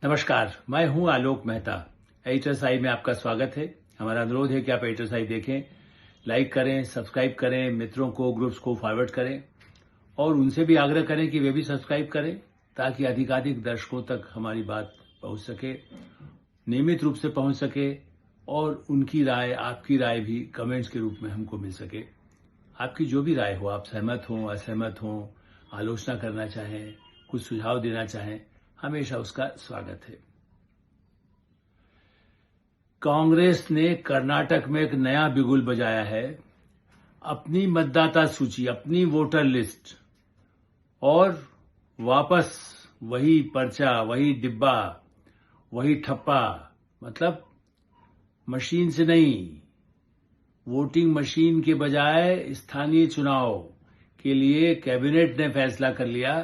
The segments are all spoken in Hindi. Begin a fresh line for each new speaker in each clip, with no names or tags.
नमस्कार, मैं हूं आलोक मेहता। एडिटर्स आई में आपका स्वागत है। हमारा अनुरोध है कि आप एडिटर्स आई देखें, लाइक करें, सब्सक्राइब करें, मित्रों को, ग्रुप्स को फॉरवर्ड करें और उनसे भी आग्रह करें कि वे भी सब्सक्राइब करें ताकि अधिकाधिक दर्शकों तक हमारी बात पहुंच सके, नियमित रूप से पहुंच सके और उनकी राय, आपकी राय भी कमेंट्स के रूप में हमको मिल सके। आपकी जो भी राय हो, आप सहमत हों, असहमत हों, आलोचना करना चाहें, कुछ सुझाव देना चाहें, हमेशा उसका स्वागत है। कांग्रेस ने कर्नाटक में एक नया बिगुल बजाया है। अपनी मतदाता सूची, अपनी वोटर लिस्ट और वापस वही पर्चा, वही डिब्बा, वही ठप्पा, मतलब मशीन से नहीं, वोटिंग मशीन के बजाय स्थानीय चुनाव के लिए कैबिनेट ने फैसला कर लिया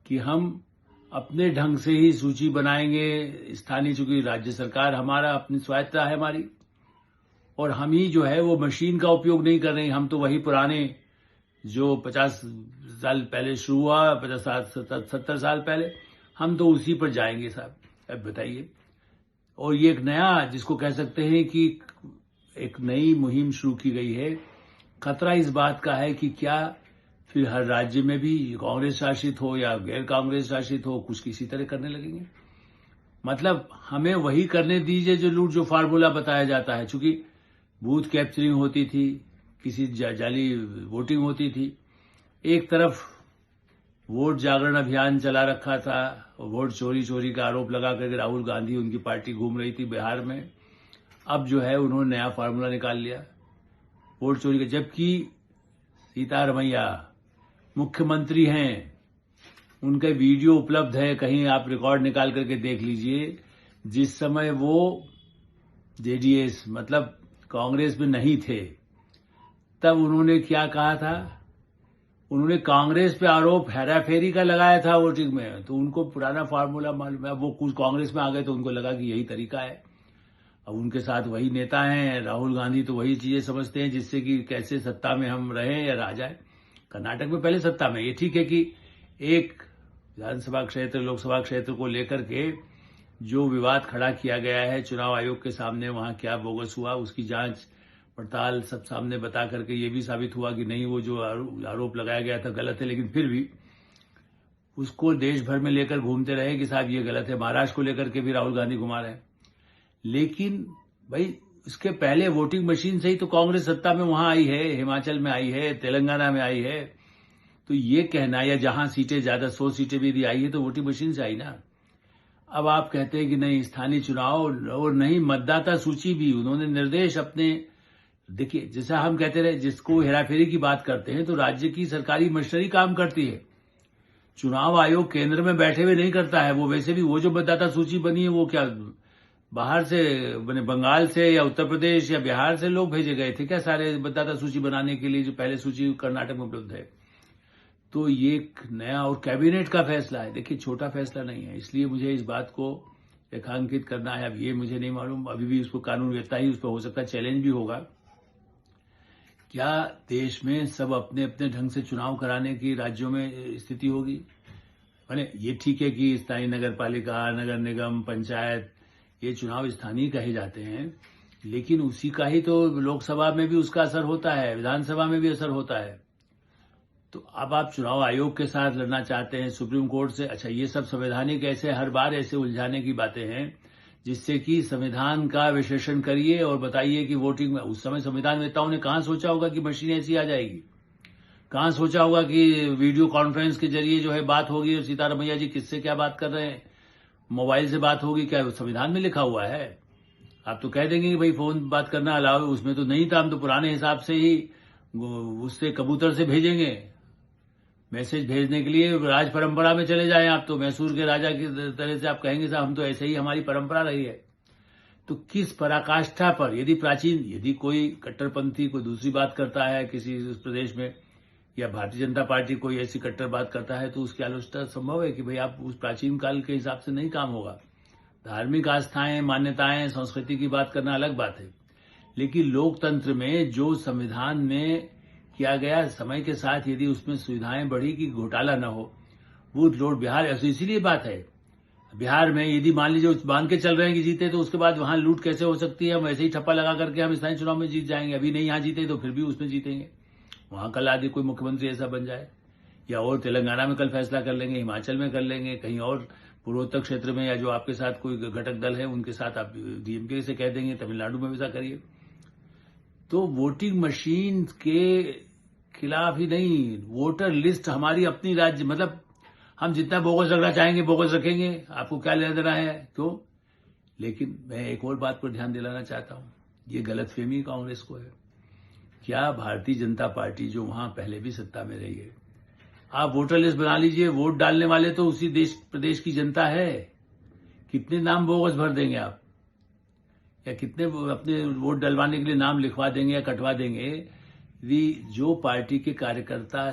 कि हम अपने ढंग से ही सूची बनाएंगे। स्थानीय, चूंकि राज्य सरकार हमारा अपनी स्वायत्तता है हमारी, और हम ही जो है वो मशीन का उपयोग नहीं कर रहे हैं। हम तो वही पुराने जो 50 साल पहले शुरू हुआ, 70 साल पहले, हम तो उसी पर जाएंगे साहब। अब बताइए। और ये एक नया, जिसको कह सकते हैं कि एक नई मुहिम शुरू की गई है। खतरा इस बात का है कि क्या फिर हर राज्य में भी कांग्रेस शासित हो या गैर कांग्रेस शासित हो, कुछ किसी तरह करने लगेंगे। मतलब हमें वही करने दीजिए जो फार्मूला बताया जाता है। चूंकि बूथ कैप्चरिंग होती थी, किसी जाली वोटिंग होती थी, एक तरफ वोट जागरण अभियान चला रखा था, वोट चोरी का आरोप लगा करके राहुल गांधी, उनकी पार्टी घूम रही थी बिहार में। अब जो है उन्होंने नया फार्मूला निकाल लिया वोट चोरी का, जबकि सीतारमैया मुख्यमंत्री हैं, उनका वीडियो उपलब्ध है, कहीं आप रिकॉर्ड निकाल करके देख लीजिए। जिस समय वो जेडीएस मतलब कांग्रेस में नहीं थे, तब उन्होंने क्या कहा था? उन्होंने कांग्रेस पे आरोप हेराफेरी का लगाया था वोटिंग में, तो उनको पुराना फार्मूला मालूम है। वो कुछ कांग्रेस में आ गए तो उनको लगा कि यही तरीका है। अब उनके साथ वही नेता हैं, राहुल गांधी, तो वही चीजें समझते हैं जिससे कि कैसे सत्ता में हम रहें या रह जाए। कर्नाटक में पहले सत्ता में, ये ठीक है कि एक विधानसभा क्षेत्र, लोकसभा क्षेत्र को लेकर के जो विवाद खड़ा किया गया है चुनाव आयोग के सामने, वहां क्या बोगस हुआ, उसकी जांच पड़ताल सब सामने बता करके ये भी साबित हुआ कि नहीं, वो जो आरोप लगाया गया था गलत है। लेकिन फिर भी उसको देश भर में लेकर घूमते रहे कि साहब ये गलत है। महाराष्ट्र को लेकर के भी राहुल गांधी घुमा रहे हैं। लेकिन भाई, इसके पहले वोटिंग मशीन से ही तो कांग्रेस सत्ता में वहां आई है, हिमाचल में आई है, तेलंगाना में आई है। तो ये कहना, या जहां सीटें ज्यादा, 100 सीटें भी यदि आई है तो वोटिंग मशीन से आई ना। अब आप कहते हैं कि नहीं, स्थानीय चुनाव और नहीं, मतदाता सूची भी उन्होंने निर्देश अपने, देखिए जैसा हम कहते रहे, जिसको हेराफेरी की बात करते हैं, तो राज्य की सरकारी मशीनरी काम करती है। चुनाव आयोग केंद्र में बैठे हुए नहीं करता है। वो वैसे भी वो जो मतदाता सूची बनी है, वो क्या बाहर से बने, बंगाल से या उत्तर प्रदेश या बिहार से लोग भेजे गए थे क्या सारे मतदाता सूची बनाने के लिए, जो पहले सूची कर्नाटक में उपलब्ध है? तो ये एक नया और कैबिनेट का फैसला है। देखिए, छोटा फैसला नहीं है, इसलिए मुझे इस बात को रेखांकित करना है। अब ये मुझे नहीं मालूम, अभी भी उसको कानून व्यवस्था ही उस पर हो सकता है चैलेंज भी होगा। क्या देश में सब अपने अपने ढंग से चुनाव कराने की राज्यों में स्थिति होगी? माने ये ठीक है कि स्थानीय नगर पालिका, नगर निगम, पंचायत, ये चुनाव स्थानीय कहे जाते हैं, लेकिन उसी का ही तो लोकसभा में भी उसका असर होता है, विधानसभा में भी असर होता है। तो अब आप चुनाव आयोग के साथ लड़ना चाहते हैं, सुप्रीम कोर्ट से। अच्छा, ये सब संवैधानिक ऐसे हर बार ऐसे उलझाने की बातें हैं, जिससे कि संविधान का विश्लेषण करिए और बताइए कि वोटिंग में, उस समय संविधान वेत्ताओं ने कहां सोचा होगा कि मशीन ऐसी आ जाएगी? कहां सोचा होगा कि वीडियो कॉन्फ्रेंस के जरिए जो है बात होगी और सीतारमैया जी किससे क्या बात कर रहे हैं, मोबाइल से बात होगी? क्या संविधान में लिखा हुआ है? आप तो कह देंगे कि भाई फोन बात करना अलाउ, उसमें तो नहीं था, हम तो पुराने हिसाब से ही उससे कबूतर से भेजेंगे मैसेज भेजने के लिए। राज परंपरा में चले जाएं आप, तो मैसूर के राजा की तरह से आप कहेंगे साहब हम तो ऐसे ही, हमारी परंपरा रही है। तो किस पराकाष्ठा पर, यदि कोई कट्टरपंथी कोई दूसरी बात करता है किसी उस प्रदेश में, या भारतीय जनता पार्टी कोई ऐसी कट्टर बात करता है, तो उसकी आलोचना संभव है कि भाई आप उस प्राचीन काल के हिसाब से नहीं काम होगा। धार्मिक आस्थाएं, मान्यताएं, संस्कृति की बात करना अलग बात है, लेकिन लोकतंत्र में जो संविधान में किया गया, समय के साथ यदि उसमें सुविधाएं बढ़ी कि घोटाला न हो, बूथ लोड बिहार, इसीलिए बात है बिहार में यदि मान लीजिए मान के चल रहे हैं कि जीते, तो उसके बाद वहां लूट कैसे हो सकती है? हम ऐसे ही ठप्पा लगा करके हम स्थानीय चुनाव में जीत जाएंगे। अभी नहीं यहाँ जीते तो फिर भी उसमें जीतेंगे। वहां कल आदि कोई मुख्यमंत्री ऐसा बन जाए, या और तेलंगाना में कल फैसला कर लेंगे, हिमाचल में कर लेंगे, कहीं और पूर्वोत्तर क्षेत्र में, या जो आपके साथ कोई घटक दल है उनके साथ आप डीएमके से कह देंगे तमिलनाडु में वैसा करिए। तो वोटिंग मशीन के खिलाफ ही नहीं, वोटर लिस्ट हमारी अपनी राज्य, मतलब हम जितना बोगस रखना चाहेंगे बोगस रखेंगे, आपको क्या लेना देना है, क्यों? लेकिन मैं एक और बात पर ध्यान दिलाना चाहता हूं, ये गलतफहमी कांग्रेस को है। क्या भारतीय जनता पार्टी जो वहां पहले भी सत्ता में रही है, आप वोटर लिस्ट बना लीजिए, वोट डालने वाले तो उसी देश प्रदेश की जनता है। कितने नाम बोगस भर देंगे आप, या कितने अपने वोट डलवाने के लिए नाम लिखवा देंगे या कटवा देंगे? यदि जो पार्टी के कार्यकर्ता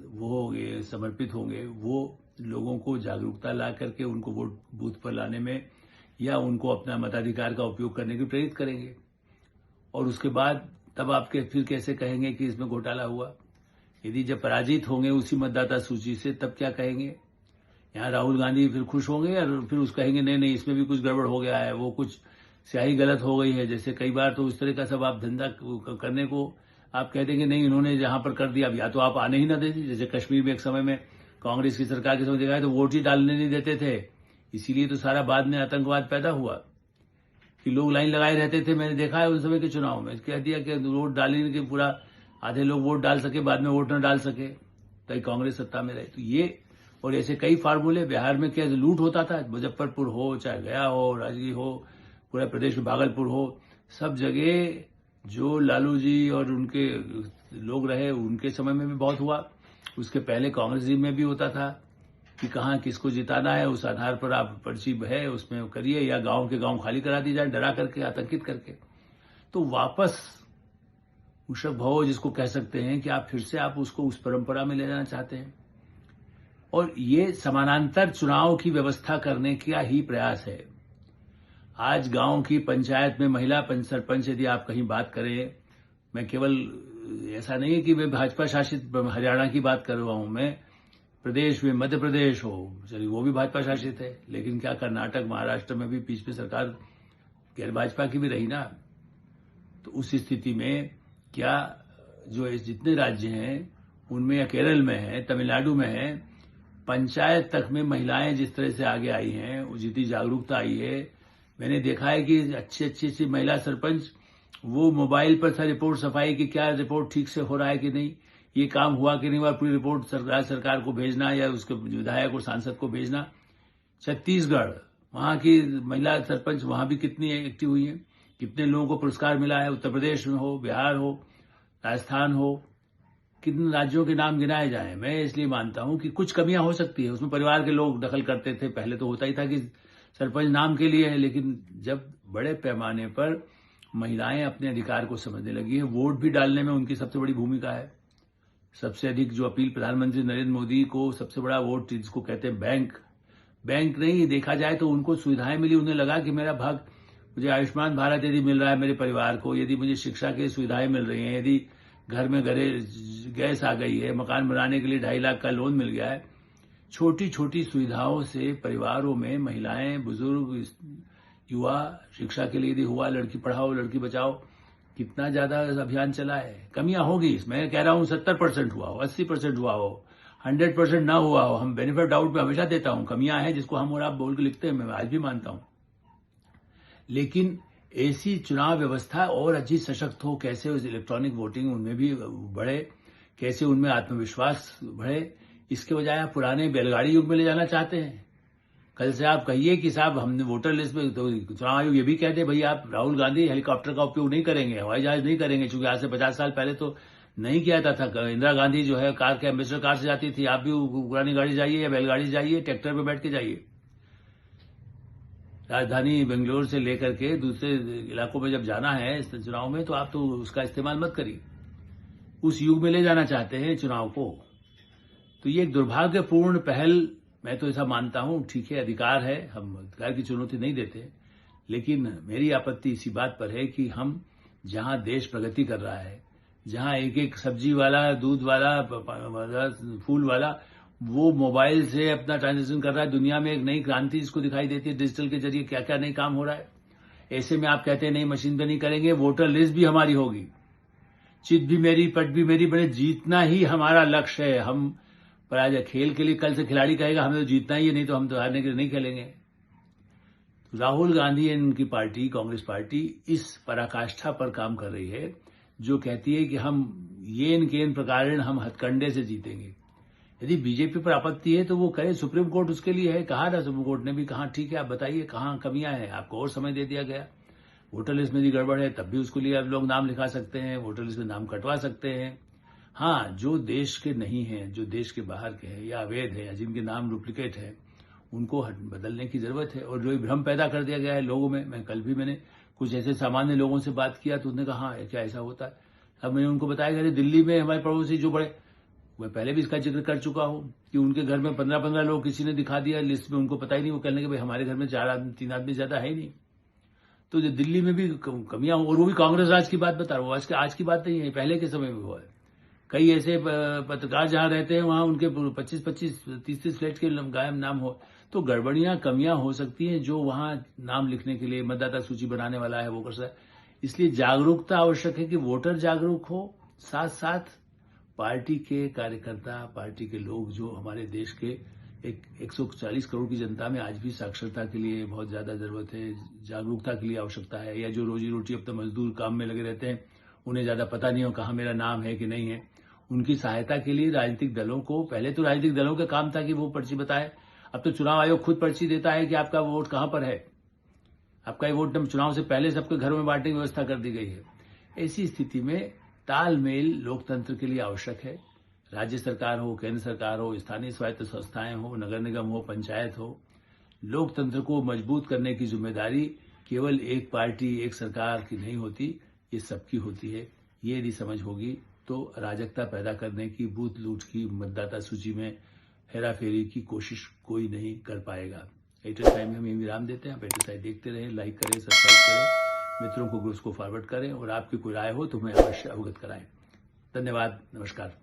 वो होंगे, समर्पित होंगे, वो लोगों को जागरूकता ला करके उनको वोट बूथ पर लाने में या उनको अपना मताधिकार का उपयोग करने के प्रेरित करेंगे, और उसके बाद तब आपके फिर कैसे कहेंगे कि इसमें घोटाला हुआ? यदि जब पराजित होंगे उसी मतदाता सूची से, तब क्या कहेंगे? यहाँ राहुल गांधी फिर खुश होंगे और फिर उस कहेंगे नहीं नहीं इसमें भी कुछ गड़बड़ हो गया है, वो कुछ स्याही गलत हो गई है। जैसे कई बार तो उस तरह का सब आप धंधा करने को आप कह देंगे नहीं इन्होंने जहां पर कर दिया, या तो आप आने ही ना देते। जैसे कश्मीर में एक समय में कांग्रेस की सरकार के समय देखा है तो वोट ही डालने नहीं देते थे, इसीलिए तो सारा बाद में आतंकवाद पैदा हुआ कि लोग लाइन लगाए रहते थे। मैंने देखा है उस समय के चुनाव में, कह दिया कि वोट डालने के पूरा आधे लोग वोट डाल सके, बाद में वोट न डाल सके, तो कांग्रेस सत्ता में रहे। तो ये और ऐसे कई फार्मूले। बिहार में क्या लूट होता था, मुजफ्फरपुर हो, चाहे गया हो, राजगीर हो, पूरा प्रदेश में भागलपुर हो, सब जगह जो लालू जी और उनके लोग रहे उनके समय में भी बहुत हुआ। उसके पहले कांग्रेस जी में भी होता था कि कहाँ किसको जिताना है, उस आधार पर आप पर्ची है उसमें करिए, या गांव के गांव खाली करा दी जाए डरा करके, आतंकित करके। तो वापस मुशर्रफ भव जिसको कह सकते हैं कि आप फिर से आप उसको उस परंपरा में ले जाना चाहते हैं, और ये समानांतर चुनाव की व्यवस्था करने का ही प्रयास है। आज गांव की पंचायत में महिला सरपंच यदि आप कहीं बात करें, मैं केवल ऐसा नहीं है कि मैं भाजपा शासित हरियाणा की बात कर रहा हूं, मैं प्रदेश में मध्य प्रदेश हो, चलिए वो भी भाजपा शासित है, लेकिन क्या कर्नाटक महाराष्ट्र में भी बीच में सरकार गैर भाजपा की भी रही ना। तो उस स्थिति में क्या जो जितने राज्य हैं उनमें, या केरल में है, तमिलनाडु में है, पंचायत तक में महिलाएं जिस तरह से आगे आई हैं, जितनी जागरूकता आई है, मैंने देखा है कि अच्छी सी महिला सरपंच वो मोबाइल पर था रिपोर्ट सफाई की, क्या रिपोर्ट ठीक से हो रहा है कि नहीं, ये काम हुआ कि नहीं हुआ, पूरी रिपोर्ट सरकार को भेजना या उसके विधायक और सांसद को भेजना। छत्तीसगढ़, वहां की महिला सरपंच वहां भी कितनी एक्टिव हुई है, कितने लोगों को पुरस्कार मिला है। उत्तर प्रदेश में हो, बिहार हो, राजस्थान हो, कितने राज्यों के नाम गिनाए जाएं। मैं इसलिए मानता हूं कि कुछ कमियां हो सकती है उसमें, परिवार के लोग दखल करते थे, पहले तो होता ही था कि सरपंच नाम के लिए है, लेकिन जब बड़े पैमाने पर महिलाएं अपने अधिकार को समझने लगी है, वोट भी डालने में उनकी सबसे बड़ी भूमिका है। सबसे अधिक जो अपील प्रधानमंत्री नरेंद्र मोदी को, सबसे बड़ा वोट जिसको कहते हैं बैंक नहीं देखा जाए तो उनको सुविधाएं मिली, उन्हें लगा कि मेरा भाग, मुझे आयुष्मान भारत यदि मिल रहा है मेरे परिवार को, यदि मुझे शिक्षा की सुविधाएं मिल रही हैं, यदि घर में गैस आ गई है, मकान बनाने के लिए 2.5 लाख का लोन मिल गया है, छोटी छोटी सुविधाओं से परिवारों में महिलाएं, बुजुर्ग, युवा शिक्षा के लिए यदि हुआ, लड़की पढ़ाओ लड़की बचाओ, कितना ज्यादा अभियान चला है। कमियां होगी, मैं कह रहा हूं 70% हुआ हो, 80% हुआ हो, 100% ना हुआ हो, हम बेनिफिट डाउट में हमेशा देता हूं। कमियां हैं जिसको हम और आप बोल के लिखते हैं, मैं आज भी मानता हूं, लेकिन ऐसी चुनाव व्यवस्था और अच्छी सशक्त हो, कैसे उस इलेक्ट्रॉनिक वोटिंग उनमें भी बढ़े, कैसे उनमें आत्मविश्वास बढ़े, इसके बजाय आप पुराने बैलगाड़ी युग में ले जाना चाहते हैं। कल से आप कहिए कि साहब हमने वोटर लिस्ट में, तो चुनाव आयोग ये भी कहते भई आप राहुल गांधी हेलीकॉप्टर का उपयोग नहीं करेंगे, हवाई जहाज नहीं करेंगे, चूंकि आज से 50 साल पहले तो नहीं किया जाता था। इंदिरा गांधी जो है कार के एम्बेसडर कार से जाती थी, आप भी पुरानी गाड़ी जाइए या बैलगाड़ी जाइए, ट्रैक्टर पे बैठ के जाइए। राजधानी बेंगलोर से लेकर के दूसरे इलाकों में जब जाना है इस चुनाव में, तो आप तो उसका इस्तेमाल मत करिए। उस युग में ले जाना चाहते हैं चुनाव को, तो ये एक दुर्भाग्यपूर्ण पहल, मैं तो ऐसा मानता हूं। ठीक है, अधिकार है, हम अधिकार की चुनौती नहीं देते, लेकिन मेरी आपत्ति इसी बात पर है कि हम जहां देश प्रगति कर रहा है, जहां एक एक सब्जी वाला, दूध वाला, फूल वाला, वो मोबाइल से अपना ट्रांजेक्शन कर रहा है। दुनिया में एक नई क्रांति इसको दिखाई देती है, डिजिटल के जरिए क्या क्या नई काम हो रहा है। ऐसे में आप कहते हैं नहीं मशीन पे नहीं करेंगे, वोटर लिस्ट भी हमारी होगी, चित भी मेरी पट भी मेरी, बड़े जीतना ही हमारा लक्ष्य है। हम पराजय खेल के लिए कल से खिलाड़ी कहेगा हमें तो जीतना ही है, नहीं तो हम तो हारने के लिए नहीं खेलेंगे। तो राहुल गांधी एंड उनकी पार्टी कांग्रेस पार्टी इस पराकाष्ठा पर काम कर रही है जो कहती है कि हम येन केन प्रकार हम हथकंडे से जीतेंगे। यदि बीजेपी पर आपत्ति है तो वो करे, सुप्रीम कोर्ट उसके लिए है। कहा ना सुप्रीम कोर्ट ने भी कहा ठीक है आप बताइए कहाँ कमियां हैं, आपको और समय दे दिया गया। वोटर लिस्ट में भी गड़बड़ है तब भी उसके लिए आप लोग नाम लिखा सकते हैं, वोटर लिस्ट में नाम कटवा सकते हैं। हाँ, जो देश के नहीं हैं, जो देश के बाहर के हैं या अवैध है या जिनके नाम डुप्लीकेट है उनको बदलने की जरूरत है। और जो भ्रम पैदा कर दिया गया है लोगों में, मैंने कुछ ऐसे सामान्य लोगों से बात किया तो उन्होंने कहा हाँ क्या ऐसा होता है। अब मैंने उनको बताया कि दिल्ली में हमारे पड़ोसी जो बड़े, मैं पहले भी इसका जिक्र कर चुका हूं कि उनके घर में 15-15 लोग किसी ने दिखा दिया लिस्ट में, उनको पता ही नहीं। वो कहने के भाई हमारे घर में 3 आदमी ज्यादा है ही नहीं। तो दिल्ली में भी कमियां, और वो भी कांग्रेस राज की बात बता रहा हूँ, आज की बात नहीं है, पहले के समय में हुआ है। कई ऐसे पत्रकार जहां रहते हैं वहां उनके 25-25, 30-30 फ्लैट के गायब नाम हो, तो गड़बड़ियां कमियां हो सकती हैं। जो वहां नाम लिखने के लिए मतदाता सूची बनाने वाला है वो कर सकता है। इसलिए जागरूकता आवश्यक है कि वोटर जागरूक हो, साथ साथ पार्टी के कार्यकर्ता, पार्टी के लोग जो हमारे देश के 140 करोड़ की जनता में आज भी साक्षरता के लिए बहुत ज्यादा जरूरत है, जागरूकता के लिए आवश्यकता है। या जो रोजी रोटी अपना मजदूर काम में लगे रहते हैं, उन्हें ज्यादा पता नहीं हो कहाँ मेरा नाम है कि नहीं है, उनकी सहायता के लिए राजनीतिक दलों को, पहले तो राजनीतिक दलों का काम था कि वो पर्ची बताए, अब तो चुनाव आयोग खुद पर्ची देता है कि आपका वोट कहां पर है। आपका ये वोट चुनाव से पहले सबके घरों में बांटने की व्यवस्था कर दी गई है। ऐसी स्थिति में तालमेल लोकतंत्र के लिए आवश्यक है। राज्य सरकार हो, केंद्र सरकार हो, स्थानीय स्वायत्त संस्थाएं हो, नगर निगम हो, पंचायत हो, लोकतंत्र को मजबूत करने की जिम्मेदारी केवल एक पार्टी, एक सरकार की नहीं होती, ये सबकी होती है। ये यदि समझ होगी तो अराजकता पैदा करने की, बूथ लूट की, मतदाता सूची में हेराफेरी की कोशिश कोई नहीं कर पाएगा। एटेल टाइम में हम ये विराम देते हैं। आप एटेल साइड देखते रहें, लाइक करें, सब्सक्राइब करें, मित्रों को ग्रुप्स को फॉरवर्ड करें और आपकी कोई राय हो तो हमें अवश्य अवगत कराएं। धन्यवाद, नमस्कार।